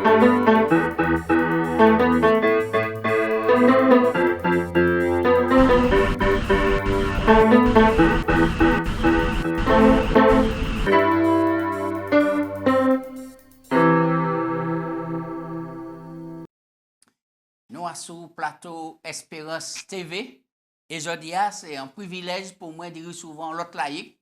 Nous sommes sur le plateau Espérance TV. Et aujourd'hui, c'est un privilège pour moi de dire souvent l'autre laïc.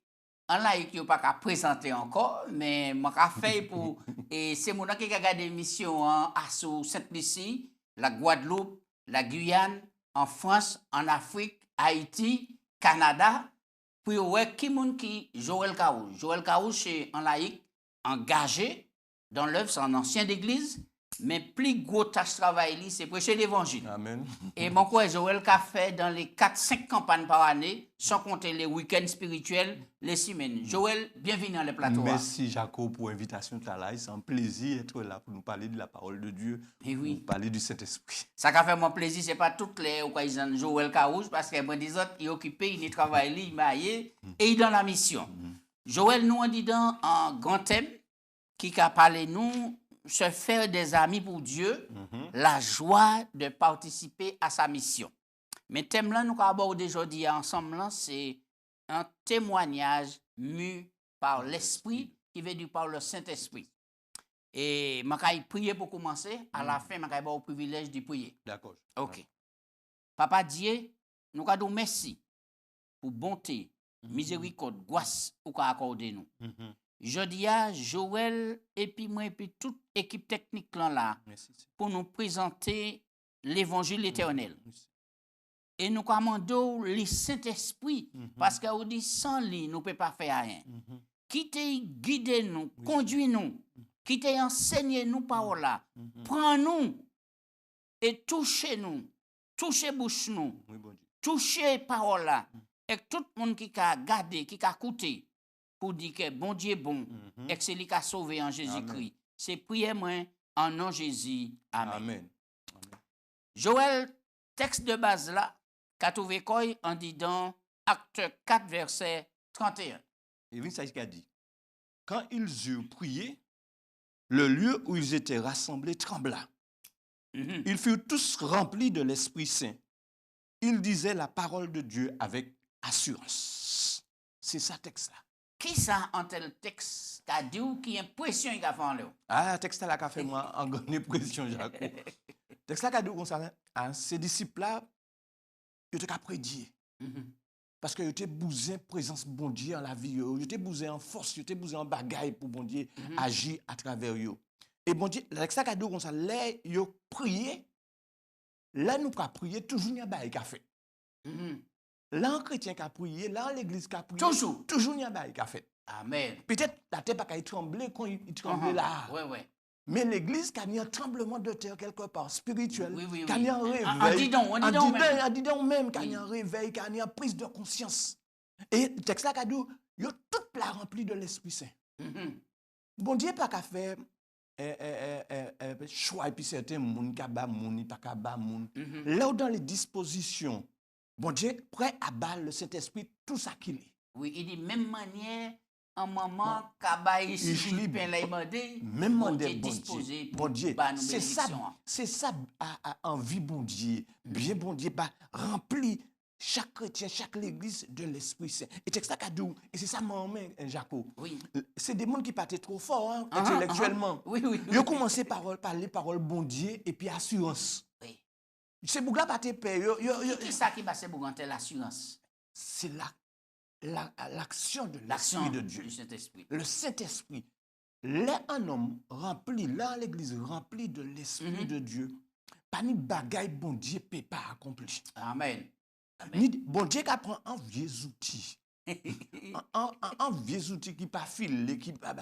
Un laïc qui n'a pas qu'à présenter encore, mais je vais faire pour. Et c'est mon qui a regardé l'émission à Sainte-Lucie, la Guadeloupe, la Guyane, en France, en Afrique, Haïti, Canada. Puis, ouais, qui Joël Karouche. Joël Karouche, c'est un laïc engagé dans l'œuvre, c'est un ancien d'église. Mais plus gros tâche travail, c'est prêcher l'évangile. Amen. Et mon coeur Joël qu'a fait dans les 4-5 campagnes par année, sans compter les week-ends spirituels, les semaines. Joël, bienvenue dans le plateau. Merci Jacob pour l'invitation. C'est un plaisir d'être là pour nous parler de la parole de Dieu, et oui. pour parler du Saint-Esprit. Ça a fait mon plaisir, ce n'est pas toutes les occasions de Joël Karouche, parce que moi, des autres, il est occupé, il travaille, il est marié, et il est dans la mission. Joël, nous, on dit dans un grand thème qui a parlé, nous, se faire des amis pour Dieu, la joie de participer à sa mission. Mais le thème là, nous abordons aujourd'hui ensemble, c'est un témoignage mu par l'Esprit, qui veut dire par le Saint-Esprit. Et je vais prier pour commencer. À la fin, je vais avoir le privilège de prier. D'accord. OK. Papa Dieu, nous avons merci pour bonté, miséricorde, grâce pour accorder nous. Je dis à Joël et puis moi et puis toute équipe technique là pour nous présenter l'évangile éternel. Et nous commandons le Saint-Esprit parce qu'on dit sans lui, nous ne pouvons pas faire rien. Qui t'a guidé nous, conduit nous, qui t'a enseigné nous parole là, prends nous et touchez nous, touchez bouche nous, touchez parole là, et tout le monde qui a gardé, qui a écouté, pour dire que bon Dieu est bon, et que c'est lui qui a sauvé en Jésus-Christ. C'est prier moi en nom de Jésus. Amen. Amen. Joël, texte de base là, qu'a trouvé quoi en dit dans Acte 4, verset 31. Et oui, c'est ce qu'il a dit. Quand ils eurent prié, le lieu où ils étaient rassemblés trembla. Ils furent tous remplis de l'Esprit Saint. Ils disaient la parole de Dieu avec assurance. C'est ça texte là. Qui ça en tel texte qu'a dit ou qui impression il a fait en là? Ah, texte là qu'a fait moi en grande impression, Jacob. Texte là qu'a dit comme ça, ces disciples là, ils étaient qu'à prédier. Parce que ils étaient bousés présence bon Dieu en la vie, ils étaient bousés en force, ils étaient bousés en bagaille pour bon Dieu agir à travers eux. Et bon Dieu, texte là qu'a dit comme ça, là ils prié, là nous qu'a prié toujours il y a bail qu'a fait. Là, un chrétien qui a prié, là, l'église qui a prié. Toujours, il y a un qui a fait. Amen. Peut-être la terre pas trembler quand il tremblait là. Mais l'église qui a mis un tremblement de terre quelque part, spirituel, qui a mis un réveil. On dit même, qui a mis un réveil, qui a mis une prise de conscience. Et le texte là, qui a dit, il y a toute la remplie de l'Esprit Saint. Bon Dieu pas qu'à faire choix, et puis certains moun qui ba moun, pas qu'à ba moun. Là, dans les dispositions, bon Dieu, prêt à battre le Saint-Esprit, tout ça qu'il est. Oui, il dit même manière, en moment, kabaï ici, même manière, disposé. Bon Dieu, c'est ça, envie, bon Dieu. Bien, bon Dieu, rempli chaque chrétien, chaque église de l'Esprit Saint. Et c'est ça qu'a dit, et c'est ça, mon main, Jacob. Oui. C'est des gens qui partent trop fort, intellectuellement. Ils ont commencé par parler parole, bon Dieu, et puis assurance. C'est pour pas te payer. Qui ça qui va se pour l'assurance? C'est l'action de l'Esprit de Dieu. Le Saint-Esprit. Là, un homme rempli, là, l'église remplie de l'Esprit de Dieu, pas ni bagaille, bon Dieu, peut pas accomplir. Amen. Ni bon Dieu qui apprend un vieux outil. un vieux outil qui pas filé, qui pas.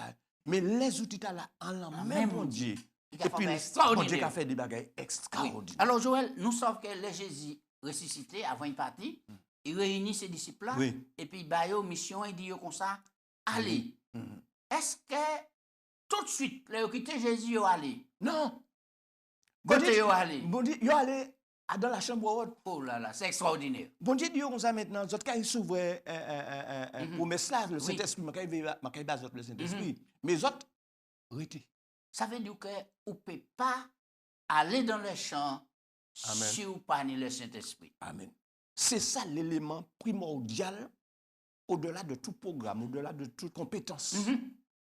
Mais les outils là, en même bon Dieu. Et puis, bon Dieu qui a fait des bagailles extraordinaires. Alors, Joël, nous savons que le Jésus ressuscité avant une partie, il réunit ses disciples-là, et puis il a une mission, il dit comme ça, allez. Est-ce que tout de suite, les quitté Jésus, ils allé? Non. Bon Dieu, ils allé. Bon Dieu, ils allé dans la chambre haute. Oh là là, c'est extraordinaire. Bon Dieu dit comme ça maintenant, quand il s'ouvre promesse là, le Saint-Esprit, il va le Saint-Esprit, mais les autres, arrêtez. ça veut dire que vous ne pouvez pas aller dans le champ Amen. si vous pas le Saint-Esprit. Amen. C'est ça l'élément primordial au-delà de tout programme, au-delà de toute compétence.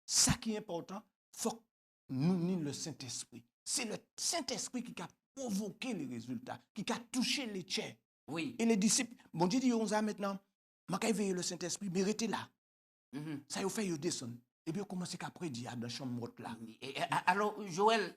Ça qui est important, il faut que nous nions le Saint-Esprit. C'est le Saint-Esprit qui a provoqué les résultats, qui a touché les tiers. Oui. Et les disciples, bon Dieu dit, on a maintenant, je vais veiller le Saint-Esprit, mais restez là. Ça vous fait descendre. Et puis, comment c'est qu'après, il y a dans la chambre là. Alors, Joël,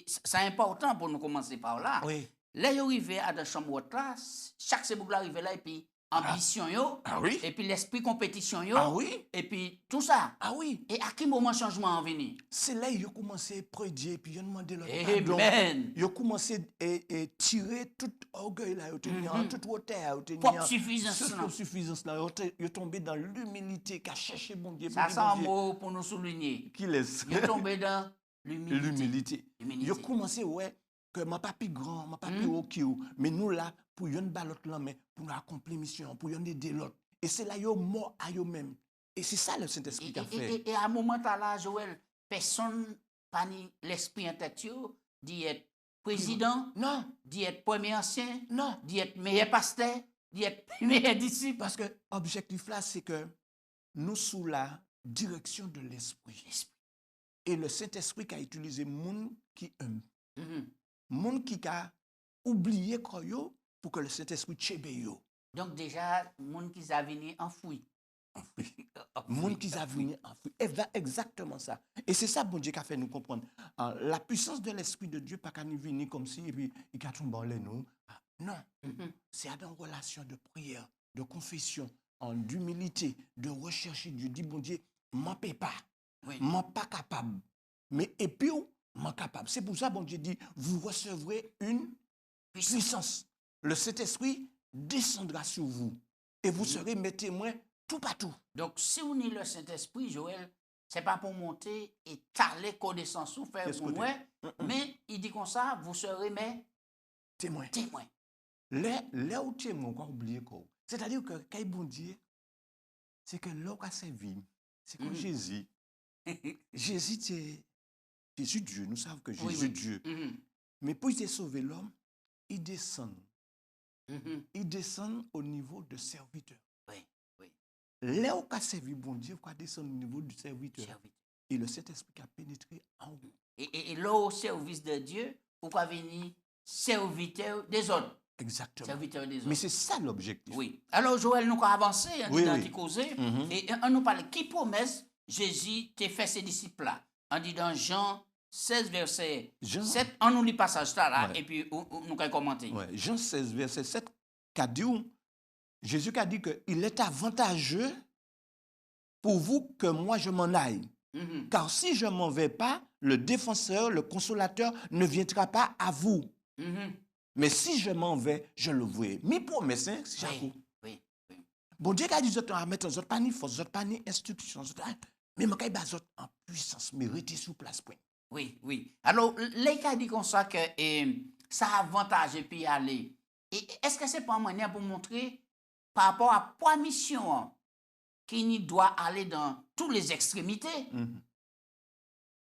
c'est important pour nous commencer par là. Oui. Là, vous arrivez à la chambre là, chaque seconde arrive là, et puis ambition, yo, oui. et puis l'esprit compétition, yo, oui. et puis tout ça. Oui. Et à quel moment changement en venir? C'est là qu'il a commencé à prédier, et puis il a demandé leur pardon. Amen. Il a commencé à tirer tout orgueil là, toute hauteur, propre suffisance. Propre suffisance là, il est tombé dans l'humilité qu'a cherché bon Dieu. Ça, c'est un mot pour nous souligner. Qui laisse? Il est tombé dans l'humilité. Il a commencé, ouais, que ma pas plus grand, ma pas plus haut que vous, mais nous là, pour yon l'autre là, mais pour nous accomplir mission, pour yon aider l'autre. Et c'est là, yo mort à yo même. Et c'est ça le Saint-Esprit qui a fait. Et à un moment là, Joël, personne pas ni l'esprit en tête, dit être président, non, dit être premier ancien, non, dit être meilleur pasteur, dit être meilleur disciple. Parce que l'objectif là, c'est que nous sous la direction de l'Esprit. Et le Saint-Esprit qui a utilisé moun qui aime. Moun qui a oublié koyo pour que le Saint-Esprit tchebe yo. Donc déjà, moun qui a venu enfoui. Moun qui a venu enfoui. Exactement ça. Et c'est ça, bon Dieu, qui a fait nous comprendre. La puissance de l'Esprit de Dieu, pas qu'à nous venir comme si, et puis, il a tout emballé nous. Non. C'est dans une relation de prière, de confession, d'humilité, de rechercher Dieu. Dit, bon Dieu, m'en paie pas. M'en pas capable. Mais, et puis, m'en capable. C'est pour ça, bon Dieu dit, vous recevrez une puissance. Le Saint-Esprit descendra sur vous. Et vous serez mes témoins tout partout. Donc, si vous n'avez le Saint-Esprit, Joël, ce n'est pas pour monter et taler connaissance ou faire mais il dit comme ça, vous serez mes témoins. Là où témoins, on va oublier quoi. C'est-à-dire que quand bon Dieu, c'est que l'homme a servi. C'est comme Jésus. Jésus, c'est Jésus Dieu. Nous savons que Jésus Dieu. Mais pour il sauver l'homme, il descend. Il descend au niveau de serviteur. Là où a servi bon Dieu, il descend au niveau du serviteur. Et le Saint-Esprit a pénétré en haut. Et là au service de Dieu, vous pouvez venir serviteur des autres. Exactement. Serviteur des autres. Mais c'est ça l'objectif. Oui. Alors Joël, nous avons avancé, on a causé, et on nous parle qui promesse Jésus t'a fait ses disciples là. On dit dans Jean 16, verset 7, on nous lit passage là, et puis nous allons commenter. Jean 16, verset 7, qu'a dit Jésus a dit qu'il est avantageux pour vous que moi je m'en aille. Car si je ne m'en vais pas, le défenseur, le consolateur ne viendra pas à vous. Mais si je m'en vais, je le verrai. Mi promesse, hein, c'est Jacob. Oui. Bon Dieu a dit, vous à mettre vous pas ni force, vous pas ni instruction, mais je vais vous en puissance, mais restez sur place. Oui. Alors, les cas dit comme ça que ça avantage et puis aller. Et est-ce que c'est pas une manière pour montrer par rapport à trois missions qui doit aller dans toutes les extrémités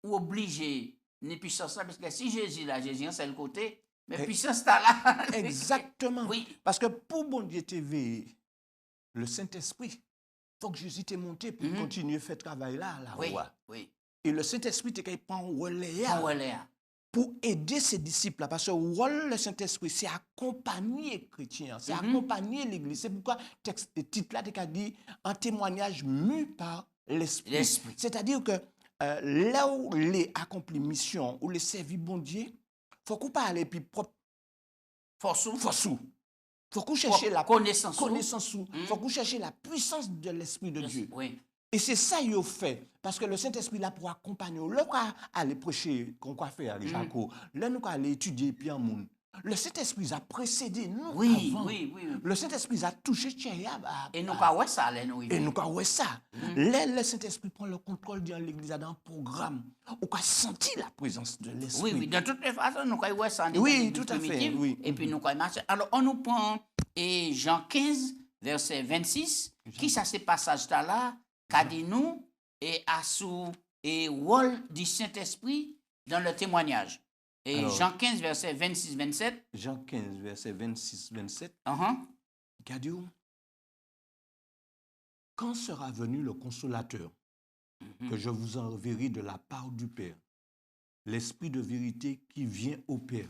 ou obliger une puissance là, parce que si Jésus là, Jésus c'est le côté, mais puissance là. Exactement. Oui. Parce que pour bon Dieu TV, le Saint-Esprit, il faut que Jésus t'ait monté pour continuer à faire travail là, la roi. Oui. Et le Saint-Esprit t'est prend relais pour aider ses disciples là, parce que le rôle le Saint-Esprit, c'est accompagner les chrétiens, c'est accompagner l'Église. C'est pourquoi le titre là t'as dit un témoignage mu par l'Esprit. C'est-à-dire que là où les accompli mission, où les servi bon Dieu, faut qu'on parle et puis propre force. Faut qu'on cherche la connaissance. Faut qu'on cherche la puissance de l'Esprit de Dieu. Oui. Et c'est ça qu'il fait. Parce que le Saint-Esprit là pour accompagner. Là, on aller prêcher, qu'on va faire avec Jaco. Là, nous aller étudier puis en monde. Le Saint-Esprit a précédé nous. Oui. Le Saint-Esprit a touché Tchéa. Et nous avons ça, Le Saint-Esprit prend le contrôle de l'Église dans un programme. On a senti la présence de l'Esprit. Oui. De toutes les façons, nous avons ça. Oui, tout à fait. Oui. Et puis nous avons marché. Alors, on nous prend Jean 15, verset 26. Qui ça, ce passage-là, qu'a dit nous, et à sous et rôle du Saint-Esprit dans le témoignage. Et Alors, Jean 15, verset 26-27. Jean 15, verset 26-27, qui a dit, quand sera venu le consolateur, que je vous enverrai de la part du Père, l'Esprit de vérité qui vient au Père,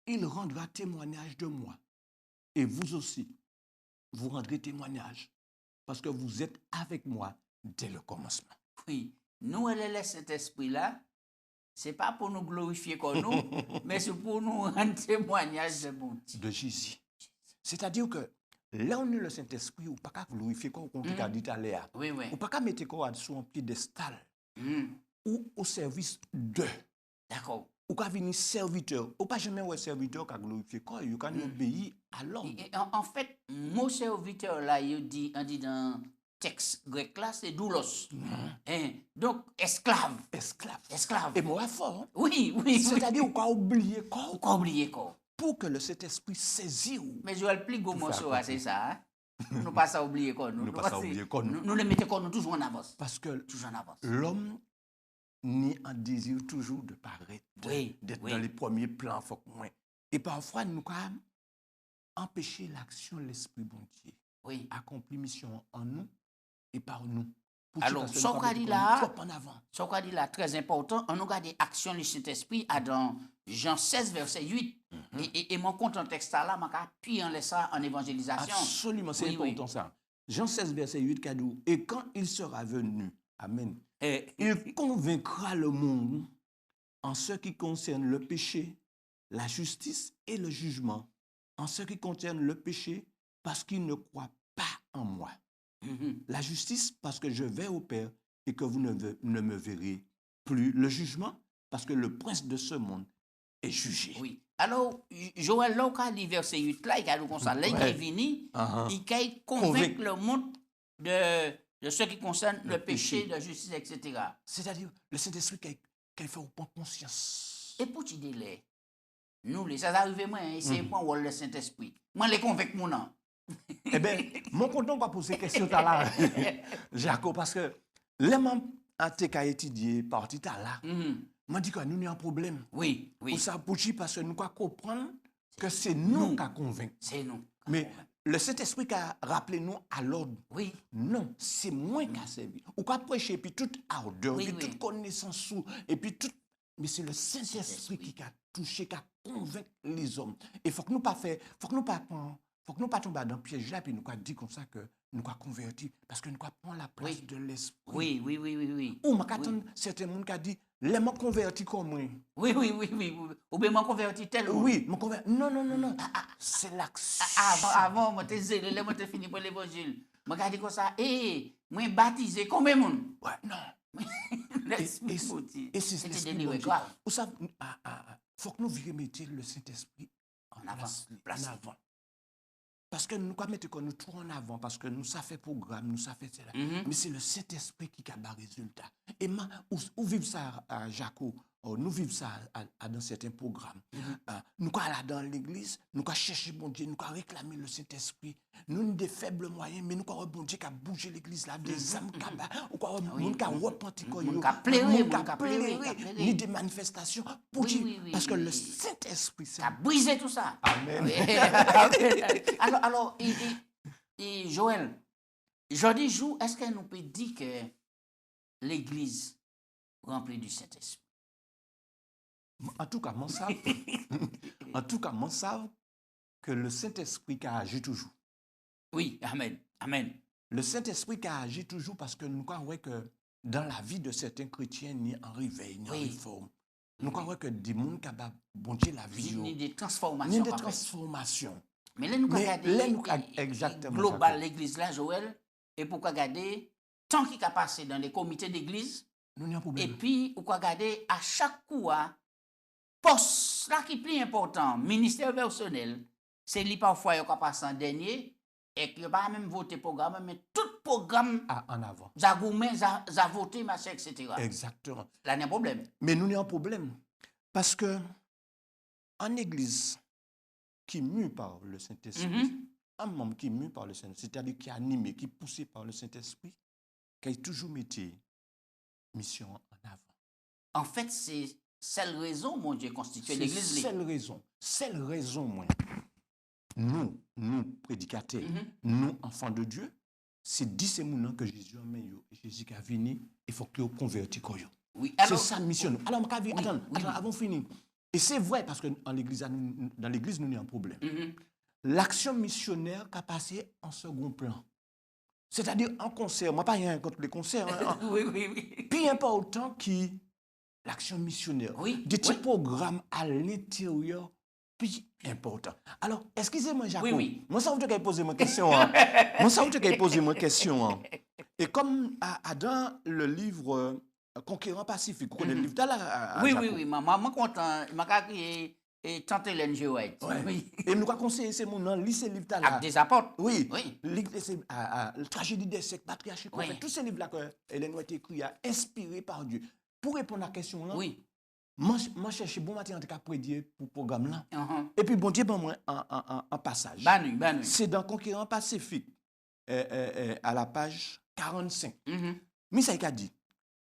il rendra témoignage de moi. Et vous aussi, vous rendrez témoignage, parce que vous êtes avec moi dès le commencement. Oui, nous, elle est cet esprit-là. Ce n'est pas pour nous glorifier comme nous, mais c'est pour nous rendre témoignage de bon Dieu. De Jésus. C'est-à-dire que là, on est le Saint-Esprit, ou pas qu'à glorifier comme on a dit à Léa. Oui, oui. Ou pas qu'à mettre quoi sur un piédestal, ou au service de. D'accord. Ou qu'à venir serviteur. Ou pas jamais un serviteur qui a glorifié quoi, il can obéir à l'homme. En fait, mon serviteur là, on dit dans texte grec là, c'est doulos. Donc, esclave. Esclave. Et moi, fort. Hein? Oui. C'est-à-dire, on a oublié quoi? On a oublié quoi? Pour que le Saint-Esprit saisisse. Mais je vais le plus gros morceau, c'est ça. Hein? Nous pas ça oublier quoi? Nous pas ça oublier quoi? Nous le mettons nous toujours en avance. Parce que toujours en avance. L'homme ni un désir toujours de paraître, d'être dans les premiers plans. Et parfois, nous avons empêché l'action de l'Esprit bon Dieu. Oui. Accomplir mission en nous et par nous. Alors, ce qu'on dit là, très important, on regarde l'action du Saint-Esprit dans Jean 16, verset 8. Et mon compte en texte là, je appuie en laissant en évangélisation. Absolument, c'est important ça. Jean 16, verset 8, Kadou. Et quand il sera venu, Amen, il convaincra le monde en ce qui concerne le péché, la justice et le jugement. En ce qui concerne le péché, parce qu'il ne croit pas en moi. La justice, parce que je vais au Père et que vous ne me verrez plus. Le jugement, parce que le prince de ce monde est jugé. Oui. Alors, Joël, là, quand il verset 8, là, il a dit comme ça, là, il est venu, il a convaincre le monde de ce qui concerne le péché, la justice, etc. C'est-à-dire, le Saint-Esprit qui fait au point conscience. Et pour te délai, nous, ça arrive, moi, c'est moi, le Saint-Esprit. Moi, les convainc mon nom. Eh bien, mon content va poser question là, Jaco, parce que les membres ont étudié parti là. M'a dit que nous avons un problème. Oui. Pour ça, parce que nous comprenons que c'est nous qui convaincons. C'est nous. Mais le Saint-Esprit qui a rappelé nous à l'ordre. Oui. Non, c'est moi qui a servi. Ou qui a prêché, puis toute ardeur, puis toute connaissance, et puis tout. Mais c'est le Saint-Esprit qui a touché, qui a convaincu les hommes. Et il faut que nous pas faire, faut que nous pas tomber dans le piège là, puis nous pas dire comme ça que nous pas convertis, parce que nous pas prendre la place de l'esprit. Oui. Ou m'a attendre certains monde qui a dit, les m'ont converti comme moi. Oui. Ou bien m'ont converti tellement. Oui, m'ont converti. Non. C'est l'action. Avant, moi t'es zélé, là, moi t'es fini pour l'évangile. Moi j'ai dit comme ça, moi baptisé combien de monde? Ouais, non. Et c'est l'esprit. Vous savez, faut que nous remettions le Saint-Esprit en avant. Parce que nous mettons nous trop en avant, parce que nous ça fait programme, nous ça fait cela. Mais c'est le Saint-Esprit qui a des résultats. Et où vivons ça à Jaco, nous vivons ça dans certains programmes. Nous allons dans l'église, nous chercher bon Dieu, nous réclamer le Saint-Esprit. Nous avons des faibles moyens, mais nous avons bon Dieu qui a bougé l'église là, des âmes qui ont repenti, ni des manifestations pour dire, parce que le Saint-Esprit, ça a brisé tout ça. Amen. Alors, Joël, jeudi jour, est-ce que nous peut dire que l'église remplie du Saint-Esprit? En tout cas, moi, savent que le Saint-Esprit qui a agi toujours. Oui, amen. Le Saint-Esprit qui a agi toujours parce que nous croyons que dans la vie de certains chrétiens, ni en réveil, ni en réforme. Nous croyons que des gens qui ont bon Dieu la vie. Ni des transformations. Mais là, nous regardons exactement global l'église là, Joël, et pourquoi regarder tant qu'il a passé dans les comités d'église, et puis pourquoi regarder à chaque coup, poste là qui est plus important, ministère personnel, c'est lui parfois qui a passé en dernier, et qui n'a pas même voté programme, mais tout programme en avant. Ça voté, machin, etc. Exactement. Là, il y a un problème. Mais nous, il y a un problème. Parce que en église qui est mue par le Saint-Esprit, un membre qui est mue par le Saint-Esprit, c'est-à-dire qui est animé, qui est poussé par le Saint-Esprit, qui a toujours mis mission en avant. En fait, c'est seule raison, mon Dieu, constitue l'église. Seule raison, moi. Nous, prédicateurs, nous, enfants de Dieu, c'est 10 mounans que Jésus a mis, Jésus qui a venu, il faut qu'il converti. Oui, c'est ça la mission. Alors, attends, avant fini. Et c'est vrai parce que dans l'église, nous avons un problème. L'action missionnaire qui a passé en second plan. C'est-à-dire en concert. Moi, pas rien contre les concerts. Oui. Plus important que l'action missionnaire. Des petits programmes à l'intérieur, plus important. Alors, excusez-moi, Jacob. Oui. Moi, ça vous avez posé ma question. Et comme dans le livre Conquérant Pacifique, vous connaissez le livre là? Oui. Maman content. Et Tante Hélène G. White. Oui. Et nous avons conseillé ces mots dans le lycée livre là. Des apports. Oui. La tragédie des siècles, patriarchique. Tous ces livres-là que Hélène White écrit, inspiré par Dieu. Pour répondre à la question là. Oui. Moi, cherche bon matin en tout cas prédire pour le programme là. Et puis, bon Dieu, bon, moi, en passage. Bonne nuit. C'est dans Conquérant Pacifique, à la page 45. Misaïka dit,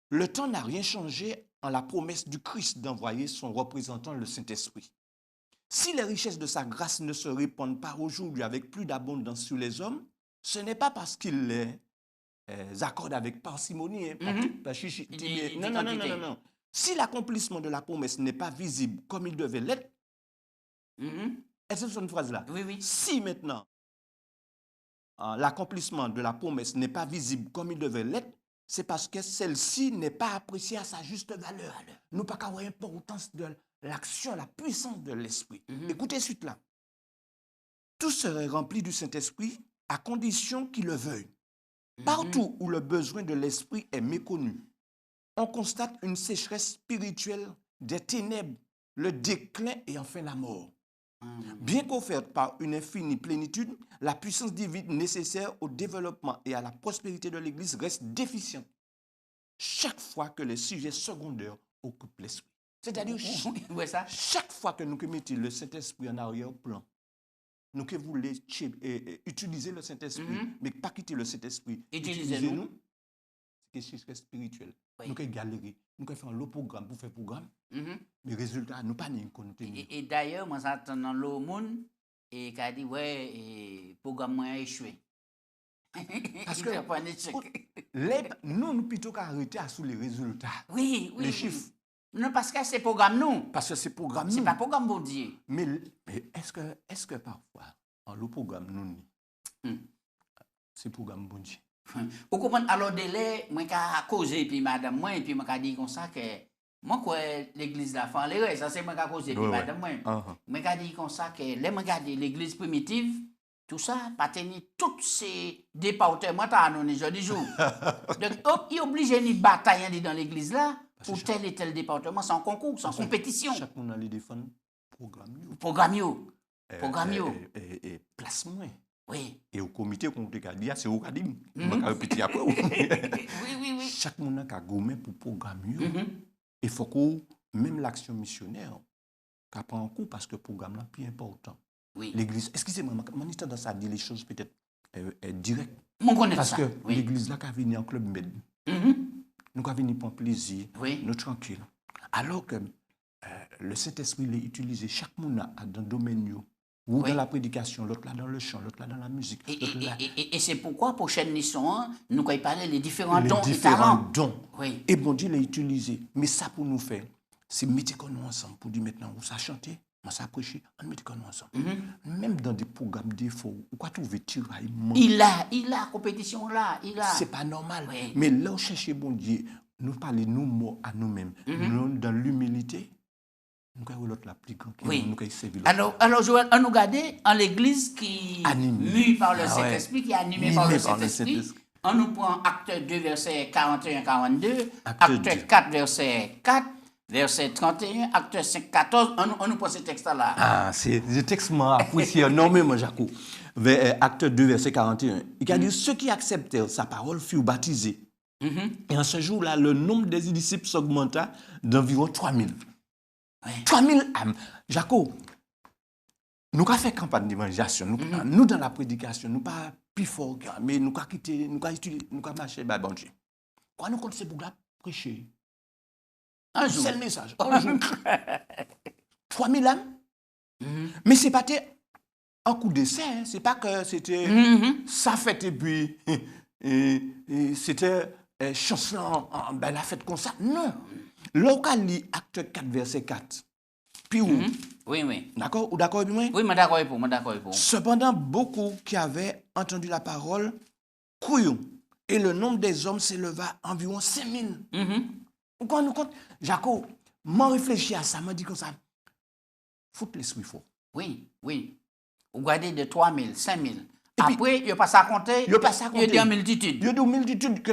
le temps n'a rien changé en la promesse du Christ d'envoyer son représentant, le Saint-Esprit. Si les richesses de sa grâce ne se répandent pas aujourd'hui avec plus d'abondance sur les hommes, ce n'est pas parce qu'il les accorde avec parcimonie. Non. Si l'accomplissement de la promesse n'est pas visible comme il devait l'être, est-ce que c'est une phrase-là? Oui. Si maintenant l'accomplissement de la promesse n'est pas visible comme il devait l'être, c'est parce que celle-ci n'est pas appréciée à sa juste valeur. Nous pas avoir l'importance de l'action, la puissance de l'esprit. Écoutez suite là. Tout serait rempli du Saint-Esprit à condition qu'il le veuille. Partout où le besoin de l'esprit est méconnu, on constate une sécheresse spirituelle des ténèbres, le déclin et enfin la mort. Bien qu'offerte par une infinie plénitude, la puissance divine nécessaire au développement et à la prospérité de l'Église reste déficiente chaque fois que les sujets secondaires occupent l'esprit. C'est-à-dire, chaque fois que nous mettons le Saint-Esprit en arrière-plan, nous que voulons utiliser le Saint-Esprit, mais pas quitter le Saint-Esprit, utilisez-nous, c'est quelque chose de spirituel. Nous que galérer, nous que faire un programme pour faire programme, mais résultat, nous pas ni et d'ailleurs, moi, j'attends dans le monde et qui a dit, le programme a échoué. Parce que nous plutôt qu'arrêter à sous les résultats. Oui. Les chiffres. Non, parce que c'est programme nous. Parce que c'est programme nous. C'est pas programme bon Dieu. Mais est-ce que parfois, dans le programme nous, c'est programme bon Dieu? Vous comprenez? Alors, délai, moi, j'ai causé, puis madame, moi, et puis moi, j'ai dit comme ça que moi, quoi, l'église la fin, ça c'est moi qui ai causé, puis madame, moi. Moi, j'ai dit comme ça que, les moi, j'ai l'église primitive, tout ça, pas tenir tous ces départements, t'as annoncé jeudi jour. Donc, il est obligé de batailler dans l'église là, pour tel et tel département, sans concours, sans compétition. Chaque monde allait défendre programme. Et placement. Oui. Et au comité, qu'on te dit, c'est au cadim. Oui. Chaque monde a gommé pour programme. Il faut que même l'action missionnaire, qu'elle prend en coup parce que le programme est plus important. Oui. L'église, excusez-moi, mon histoire dans ça dit les choses peut-être directes. Parce que l'église là, qui a venu en club med, nous avons venu pour plaisir, nous tranquille. Alors que le Saint-Esprit l'a utilisé, chaque monde dans le domaine, ou dans la prédication, l'autre là dans le chant, l'autre là dans la musique. Et c'est pourquoi, prochaine mission, nous allons parler des différents dons et différents dons. Oui. Et bon Dieu l'a utilisé. Mais ça pour nous faire, c'est mettre nous ensemble pour dire maintenant, où ça chanter, où ça prêcher, on met nous ensemble. Même dans des programmes d'effort, où quoi trouver tiraillement. Il a compétition là, C'est pas normal. Oui. Mais là où chercher bon Dieu, nous parler nous mots à nous-mêmes, nous dans l'humilité. Nous avons l'autre la plus grande. Oui. Alors, Joël, on nous regarde en l'église qui est mue par le Saint-Esprit, qui est animée par le Saint-Esprit. On nous prend Acte 2, verset 41-42, Acte 4, verset 4, verset 31, Acte 5, 14. On nous prend ce texte-là. Ah, c'est le texte m'a apprécié énormément, Jaco. Acte 2, verset 41. Il a dit, ceux qui acceptèrent sa parole furent baptisés. Et en ce jour-là, le nombre des disciples s'augmenta d'environ 3000. 3000 âmes. Jaco, nous avons fait campagne d'évangélisation. Nous, dans la prédication, nous pas plus fort, mais nous avons quitté, nous avons étudié, nous avons marché, bon Dieu. Quand nous comptons pour prêcher, Un jour. C'est le message. Un jour. 3000 âmes. Mais c'est pas un coup d'essai. Hein. C'est pas que c'était ça fait et puis c'était chanson ben, la fête comme ça. Non. Local lit acte 4 verset 4. Puis où? Oui, oui. D'accord? Ou d'accord avec moi? Oui, mais d'accord pour, d'accord pour. Cependant, beaucoup qui avaient entendu la parole coururent. Et le nombre des hommes s'éleva à environ 5000. Vous comprenez compte? Jaco, m'en réfléchis à ça, m'a dit comme ça. Foutre l'esprit fort. Oui, oui. Vous regardez de 3000, 5000. Après, il n'y a pas ça à compter. Il n'y a pas ça à compter. Il y a des multitudes. Il y a des multitudes.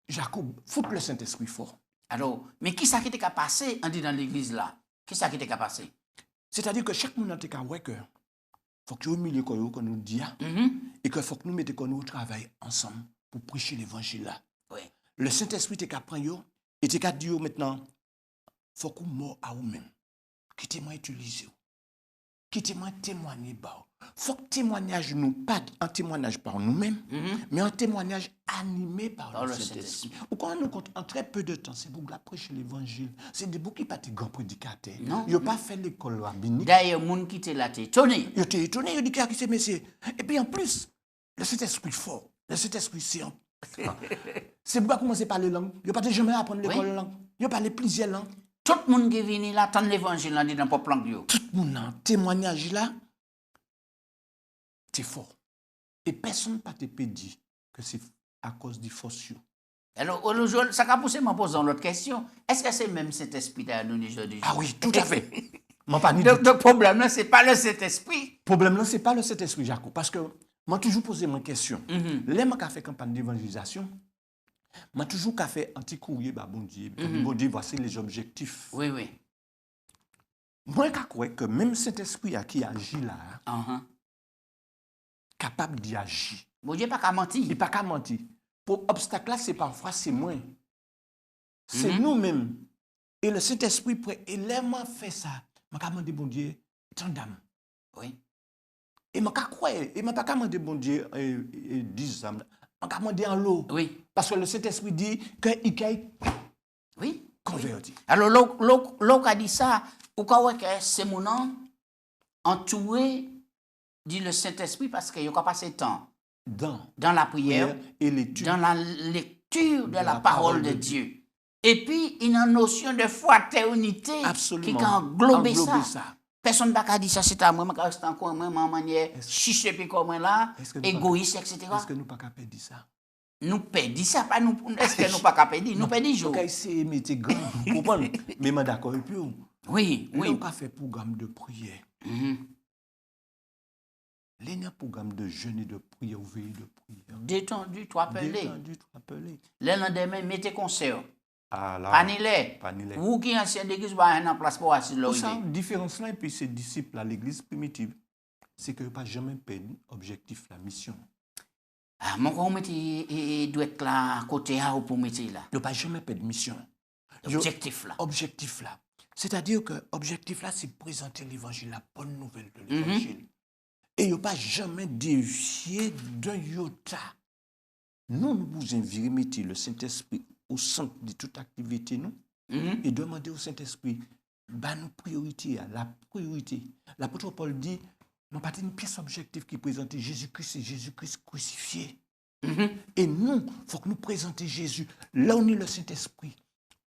Jacob, foutre le Saint-Esprit fort. Alors, mais qui ça qui était passé, on dit dans l'église là? Qui ça qui était passé? C'est-à-dire que chaque monde a été que faut que nous humilions qu'on nous dit et que faut que nous mettions nous travail ensemble pour prêcher l'évangile là. Oui. Le Saint-Esprit est qu'à prendre et t'es qu'à dire maintenant faut qu'on mort à vous-même. Quittez-moi utiliser. Quittez-moi témoigner bah. Faut que témoignage nous pas un témoignage par nous-mêmes, mais un témoignage animé par le Saint-Esprit. Ou quand nous compte en très peu de temps, c'est pour la prêcher l'évangile. C'est des boucs qui pas des grands prédicateurs. Ils n'ont pas fait l'école rabbinique. D'ailleurs, moun qui était là, t'es étonné. Ils étaient étonnés, ils disent qui c'est monsieur. Et puis en plus, le Saint-Esprit fort, le Saint-Esprit c'est c'est pourquoi commencer par les langues. Il n'y a pas de jamais apprendre l'école langue. Il y a parlé plusieurs langues. Tout le monde qui est venu là, attend l'évangile là, dit dans le peuple langue. Tout le monde en témoignage là, c'est fort. Et personne ne peut te dire que c'est à cause du faux. Alors, ça a poussé à poser l'autre question. Est-ce que c'est même cet esprit là nous aujourd'hui? Ah oui, tout à fait. Le problème là, c'est pas le Saint-Esprit. Le problème là, c'est pas le Saint-Esprit, Jacob. Parce que moi, toujours posé ma question. Là, moi, qui fait campagne d'évangélisation, moi, toujours fait un petit courrier, bah, bon Dieu, bon Dieu, voici les objectifs. Oui, oui. Moi, je crois que même cet esprit qui agit là, capable d'y agir. Bon Dieu, pas qu'à mentir. Il n'est pas qu'à mentir. Pour obstacle là, c'est parfois, c'est moi. C'est nous-mêmes. Et le Saint-Esprit, et là, moi, fait ça. Je vais demander, bon Dieu, tant d'âme. Oui. Et je crois, et je ne vais pas demander, bon Dieu, 10 âmes. Je vais demander en l'eau. Oui. Parce que le Saint-Esprit dit qu'il est converti. Alors, l'eau a dit ça, ou quand c'est mon nom, entouré, dit le Saint-Esprit, parce qu'il a passé le temps dans la prière et dans la lecture de la parole de Dieu. Et puis, il y a une notion de fraternité qui englobe ça. Personne ne va dire ça, c'est à moi, je suis encore moi, ma manière, chiche puis comme là, égoïste, etc. Est-ce que nous ne pouvons pas perdre ça? Nous perdons ça, pas nous. Est-ce que nous ne pouvons pas perdre? Nous perdons jour. C'est mettre grand, vous comprenez? Mais je suis d'accord avec vous. Oui, oui. On a fait programme de prière. Il y a un programme de jeûne et de prière, ou veille de prière. Détendu, tu appelles. Détendu, tu appelles. Le lendemain, mettez concert. Ah là. Panilé. Vous qui êtes ancien d'église, vous avez un place pour assis là. Pour ça, différence là, et puis ces disciples à l'église primitive, c'est que pas jamais perdu l'objectif, la mission. Ah, mon comment il doit être là, côté A ou pour mettre là. Ne pas jamais perdre mission. Objectif là. Objectif là. C'est-à-dire que l'objectif là, c'est présenter l'évangile, la bonne nouvelle de l'évangile. Et il n'y a pas jamais dévié d'un iota. Nous vous invitons le Saint-Esprit au centre de toute activité, nous, et demander au Saint-Esprit, bah, nos priorités, la priorité. L'apôtre Paul dit, nous pas une pièce objective qui présente Jésus-Christ et Jésus-Christ crucifié. Et nous, il faut que nous présenter Jésus. Là, on est le Saint-Esprit,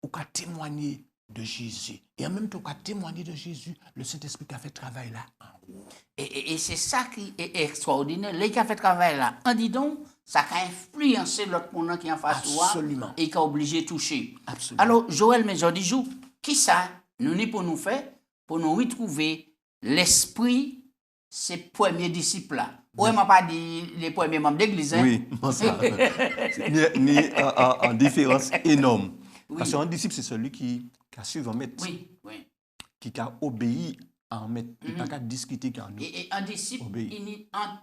on va témoigner de Jésus. Et en même temps, on va témoigner de Jésus, le Saint-Esprit qui a fait travail là. Et c'est ça qui est extraordinaire. Les qui a fait travail là, en dit donc, ça a influencé l'autre monde qui est en face de toi et qui a obligé de toucher. Absolument. Alors, Joël, mais je dis, qui ça, nous ni pour nous faire, pour nous retrouver l'esprit, ces premiers disciples là. Oui, je ne pas dit les premiers membres d'église. Hein? Oui, ça. Ni en différence énorme. Oui. Parce qu'un disciple, c'est celui qui a suivi un maître. Oui, oui. Qui a obéi à un maître. Il n'a pas qu'à discuter qu'un autre. Et un disciple, il n'est un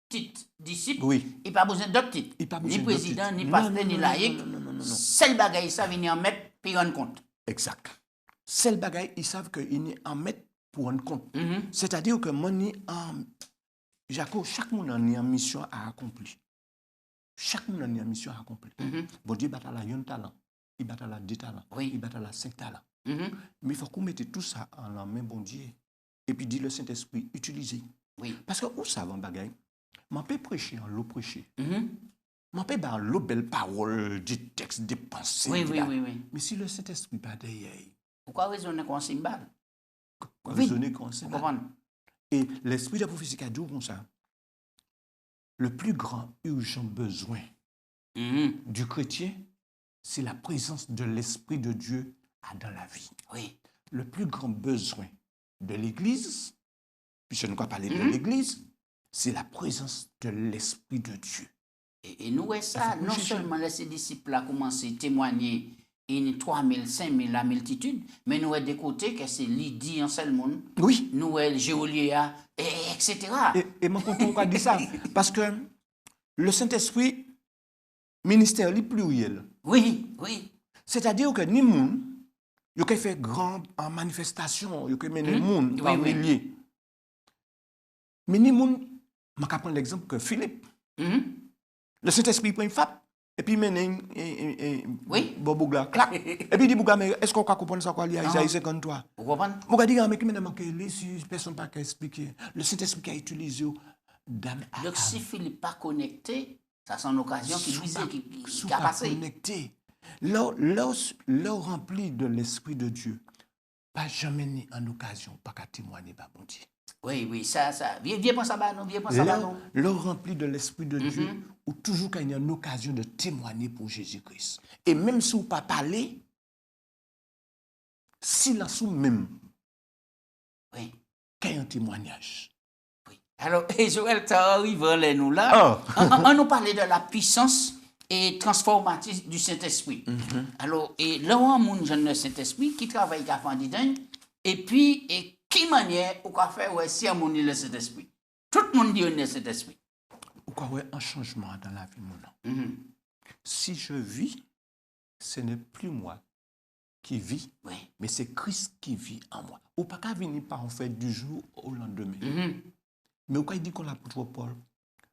titre disciple. Oui. Il n'a pas besoin d'autre titre. Ni président, ni pasteur, ni laïc. Seul bagaille, ça vient en mettre puis rendre compte. Exact. Seul bagaille, ils savent qu'il est en mettre pour rendre compte. C'est-à-dire que moi, Jaco, chaque monde a une mission à accomplir. Chaque monde a une mission à accomplir. Bon Dieu, il bat à la 1 talent. Il bat à la 2 talents. Oui. Il bat à la 5 talents. Mais il faut qu'on mette tout ça en la main, bon Dieu. Et puis, dit le Saint-Esprit, utilisez. Oui. Parce que, où ça va, bagaille? Je peux prêcher en l'eau prêcher. Je peux par l'eau belle parole, des textes, des pensées. Oui, oui, oui, oui. Mais si le Saint-Esprit pas derrière, pourquoi raisonner comme un cymbale? Raisonner comme ça. Comprendre. Et l'esprit de prophétie a dit comme ça. Le plus grand urgent besoin du chrétien, c'est la présence de l'Esprit de Dieu dans la vie. Oui. Le plus grand besoin de l'Église, puisque nous allons parler de l'Église, c'est la présence de l'Esprit de Dieu. Et nous, ça, non seulement les disciples ont commencé à témoigner in 3000, 5000 la multitude, mais nous avons des côtés que c'est Lydie en seul monde. Oui. Nous avons Géolia, etc. Et moi, quand on dit ça, parce que le Saint-Esprit, ministère, est pluriel. Oui, oui. C'est-à-dire que ni monde, il peut faire grand en manifestation, il peut mener monde par milliers. Mais ni monde, je vais prendre l'exemple que Philippe. Le Saint-Esprit prend une femme. Et puis, il mène Bobougla, clac. Et puis, il dit, Bougla, mais est-ce qu'on peut comprendre ça, quoi, il y a Isaïe 53? Vous comprenez? Bougla dit, mais qui m'a manqué, si personne n'a pas expliqué. Le Saint-Esprit qui a utilisé d'âme à âme. Donc, si Philippe n'est pas connecté, ça c'est une occasion qui a passé. Connecté. L'heure remplie de l'Esprit de Dieu, pas jamais ni en occasion, pas qu'à témoigner, pas bon Dieu. Oui, oui, ça. Viens penser à nous, viens penser à nous. L'heure remplie de l'Esprit de Dieu, ou toujours qu'il y a une occasion de témoigner pour Jésus-Christ. Et même si vous ne pas parler, silence ou même, oui, qu'il y a un témoignage. Oui. Alors, Joël, tu arrives nous là. On nous parlait de la puissance et transformative du Saint-Esprit. Alors, et là, on a un Saint-Esprit qui travaille à Fandidin, et puis, et qui manière ou qu'a fait si on a le Saint-Esprit. Tout le monde dit on a le Saint-Esprit. Ou quoi, un changement dans la vie, mon nom. Si je vis, ce n'est plus moi qui vis, mais c'est Christ qui vit en moi. Ou pas qu'à venir par en fait du jour au lendemain. Mais ou quand il dit qu'on l'apôtre Paul,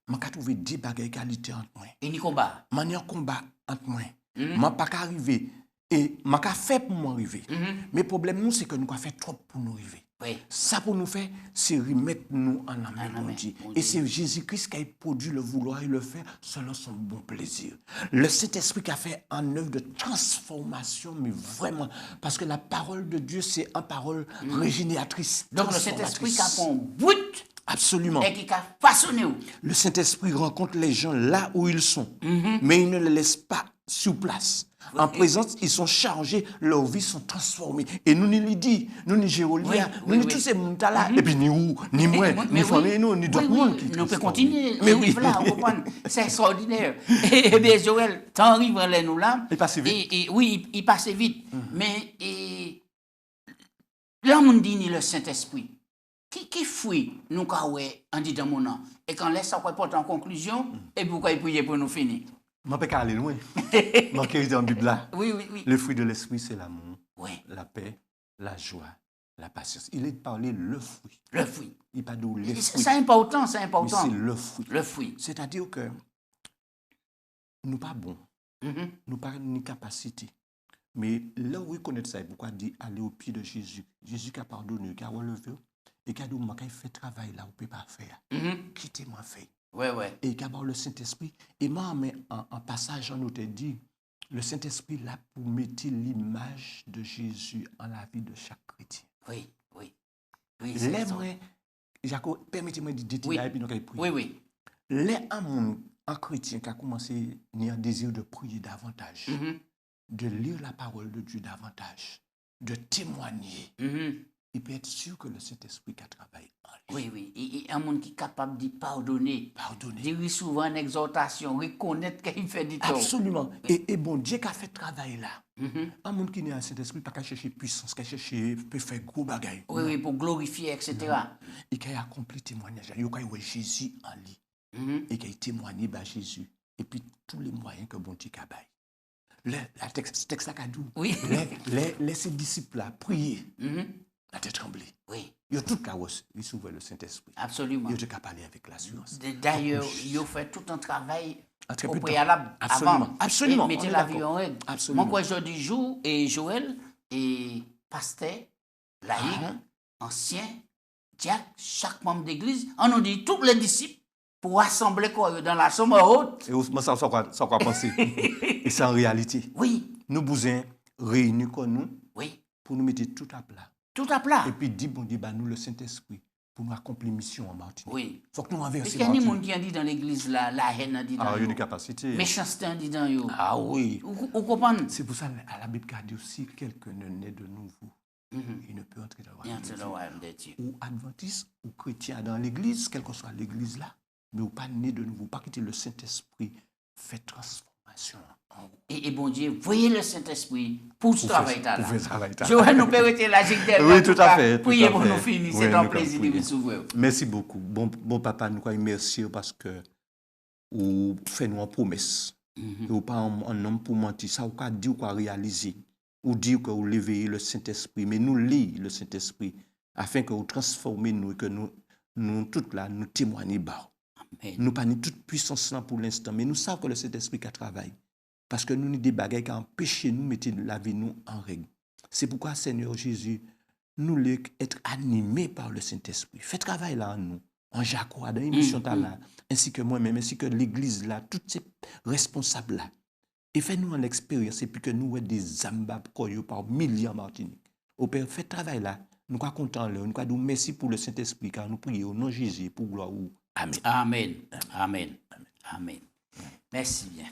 je vais trouver des bagages qualité entre moi. Et ni combat. Manière combat entre moi. Je ne vais pas arriver. Et je vais faire pour m'arriver. Mais le problème, nous, c'est que nous avons fait trop pour nous arriver. Oui. Ça, pour nous faire, c'est remettre nous en amont. Et c'est Jésus-Christ qui a produit le vouloir et le faire selon son bon plaisir. Le Saint-Esprit qui a fait en œuvre de transformation, mais vraiment, parce que la parole de Dieu, c'est une parole régénératrice. Donc le Saint-Esprit qui a fait un but. Absolument. Et qui a façonné. Le Saint-Esprit rencontre les gens là où ils sont, mais il ne les laisse pas sur place. En présence, ils sont chargés, leurs vies sont transformées. Et nous, ni Lydie, nous, ni Géolia, nous, ni tous ces gens-là, et puis ni vous, ni moi, ni famille, nous, ni d'autres monde qui nous pouvons continuer. Mais oui. C'est extraordinaire. Et bien, Joël, t'en arrives là, nous là. Il passe vite. Et oui, il passe vite. Mais là, on dit ni le Saint-Esprit. Qui fuit nous quand on dit dans mon nom. Et quand laisse ça porte en conclusion, et pourquoi il prie pour nous finir. Je ne peux pas aller loin. Je vais dans la Bible là. Oui. Le fruit de l'esprit, c'est l'amour, oui, la paix, la joie, la patience. Il est parlé le fruit. Le fruit. Il n'est pas de les fruits. C'est important, c'est Mais important. c'est le fruit. Le fruit. C'est-à-dire que nous pas bons. Nous pas ni capacité. Mais là où il connaît ça, pourquoi dit aller au pied de Jésus. Jésus qui a pardonné, qui a relevé, et qui a dit, moi, quand il fait travail là, on ne peut pas faire. Quittez-moi faire. Ouais. Et qui a le Saint-Esprit. Et moi, en passage, on nous a dit, le Saint-Esprit là pour mettre l'image de Jésus en la vie de chaque chrétien. Oui. Jacob, permettez-moi de détailler et puis nous allons prier. Oui. Les un chrétien qui a commencé à un désir de prier davantage, de lire la parole de Dieu davantage, de témoigner, il peut être sûr que le Saint-Esprit qui a travaillé en lui. Oui. Il y a un monde qui est capable de pardonner. Dire souvent en exhortation, reconnaître qu'il fait du tort. Absolument. Et bon Dieu qui a fait travail là. Un monde qui n'est pas Saint-Esprit, pas qu'à chercher puissance, qu'à chercher, peut faire gros bagaille. Oui, pour glorifier, etc. Et qui a accompli témoignage. Il y a Jésus en lui. Et qui a témoigné par Jésus. Et puis tous les moyens que bon Dieu a baillé. Le texte là, oui. Laissez les disciples là prier. La tête tremblée. Oui. Il y a tout le chaos. Il s'ouvre le Saint-Esprit. Absolument. Il y a parler avec l'assurance. D'ailleurs, il a fait tout un travail au préalable avant. Absolument. Et mettez la vie en règle. Absolument. Moi, quand je dis jour et Joël, et pasteur, laïc, ancien, diacre, chaque membre d'église, on nous dit tous les disciples pour rassembler quoi dans la somme haute. Et moi, ça quoi penser. Et c'est en réalité. Oui. Nous besoin réunis comme nous Oui. pour nous mettre tout à plat. Tout à plat. Et puis, dit bon Dieu, bah, nous, le Saint-Esprit, pour nous accomplir mission en Martinique. Oui. Faut que nous renversions. Est-ce qu'il y a des gens qui ont dit dans l'église la haine a dit dans il y a une capacité. méchanceté a dit dans yo. Ah oui. Vous comprenez? C'est pour ça à la Bible qu'a dit aussi quelqu'un ne naît de nouveau. Il ne peut entrer dans le royaume de Dieu. Ou adventiste ou chrétien dans l'église, quelle que soit l'église là, mais ou pas né de nouveau, pas quitter le Saint-Esprit, fait transformation. Et bon Dieu, voyez le Saint-Esprit pour ce travail là. Je nous permettez la jigdelle. Oui, tout à fait. Priez pour nous finir, c'est un plaisir de vous s'ouvrir. Merci beaucoup. Bon papa, nous remercions parce que vous faites nous une promesse. Ou pas un homme pour mentir, ça ou pas dire ou quoi réaliser. Ou dire que vous levez le Saint-Esprit, mais nous lisons le Saint-Esprit afin que vous transformez nous et que nous toutes là, nous témoignons bas. Nous pas toute puissance là pour l'instant, mais nous savons que le Saint-Esprit qui travaille. Parce que nous avons des bagages qui empêchent nous de mettre la vie nous en règle. C'est pourquoi, Seigneur Jésus, nous voulons être animés par le Saint-Esprit. Fais travail là en nous, en Jacques, dans l'émission là, ainsi que moi-même, ainsi que l'Église là, tous ces responsables là. Et fais-nous en expérience, et puis que nous ayons des âmes par milliers en Martinique. Au Père, fais travail là. Nous sommes contents, nous sommes merci pour le Saint-Esprit, car nous prions au nom de Jésus pour gloire. Amen. Amen. Amen. Amen. Merci bien.